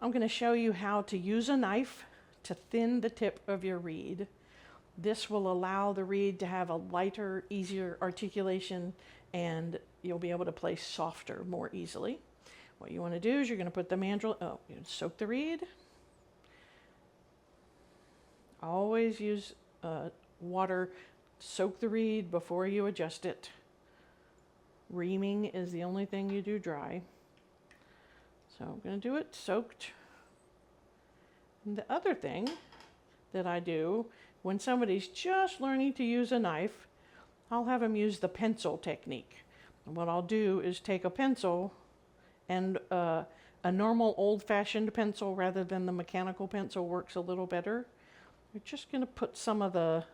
I'm going to show you how to use a knife to thin the tip of your reed. This will allow the reed to have a lighter, easier articulation, and you'll be able to play softer more easily. What you want to do is you're going to put the mandrel, you soak the reed. Always use water, soak the reed before you adjust it. Reaming is the only thing you do dry. So I'm going to do it soaked. And the other thing that I do when somebody's just learning to use a knife, I'll have them use the pencil technique. And what I'll do is take a pencil and a normal old-fashioned pencil rather than the mechanical pencil works a little better. You're just going to put some of the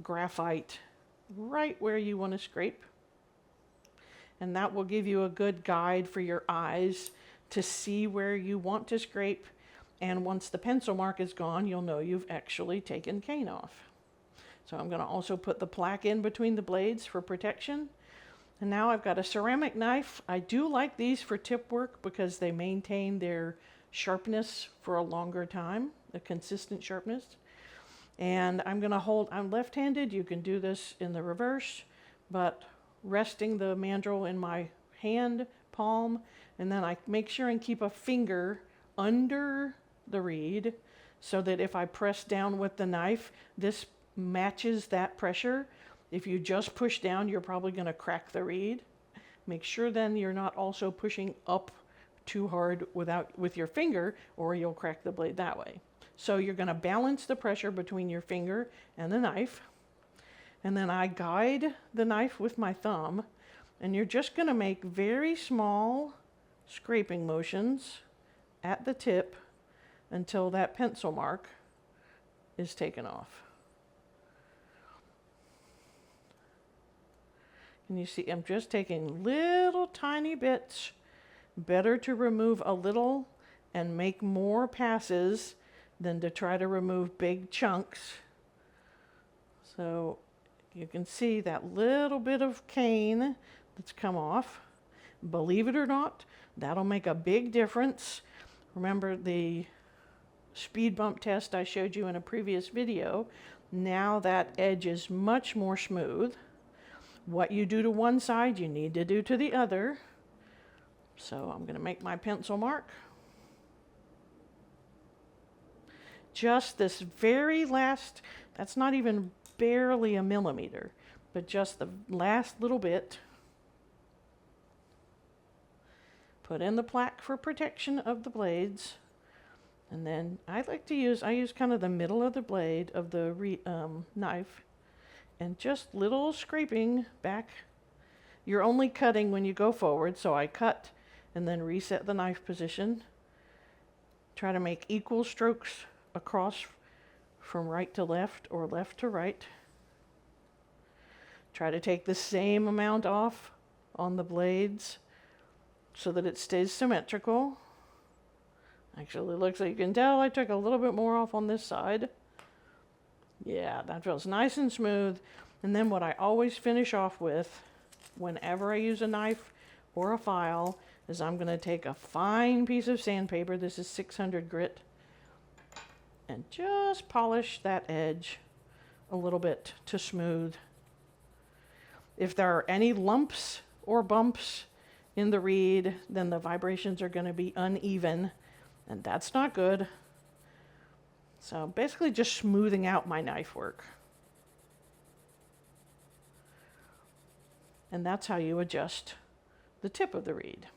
graphite right where you want to scrape. And that will give you a good guide for your eyes to see where you want to scrape. And once the pencil mark is gone, you'll know you've actually taken cane off. So I'm going to also put the plaque in between the blades for protection. And now I've got a ceramic knife. I do like these for tip work because they maintain their sharpness for a longer time, a consistent sharpness. And I'm going to hold, I'm left-handed, you can do this in the reverse, but resting the mandrel in my hand, palm, and then I make sure and keep a finger under the reed so that if I press down with the knife, this matches that pressure. If you just push down, you're probably going to crack the reed. Make sure then you're not also pushing up too hard with your finger, or you'll crack the blade that way. So you're going to balance the pressure between your finger and the knife. And then I guide the knife with my thumb, and you're just going to make very small scraping motions at the tip until that pencil mark is taken off. And you see, I'm just taking little tiny bits. Better to remove a little and make more passes than to try to remove big chunks. So you can see that little bit of cane that's come off. Believe it or not, that'll make a big difference. Remember the speed bump test I showed you in a previous video? Now that edge is much more smooth. What you do to one side, you need to do to the other. So I'm going to make my pencil mark. Just this very last, that's not even barely a millimeter, but just the last little bit. Put in the plaque for protection of the blades. And then I use kind of the middle of the blade of the knife, and just little scraping back. You're only cutting when you go forward, so I cut and then reset the knife position. Try to make equal strokes across from right to left or left to right. Try to take the same amount off on the blades so that it stays symmetrical. Actually, it looks like you can tell I took a little bit more off on this side. Yeah, that feels nice and smooth. And then what I always finish off with whenever I use a knife or a file is I'm going to take a fine piece of sandpaper. This is 600 grit. And just polish that edge a little bit to smooth. If there are any lumps or bumps in the reed, then the vibrations are going to be uneven, and that's not good. So basically just smoothing out my knife work. And that's how you adjust the tip of the reed.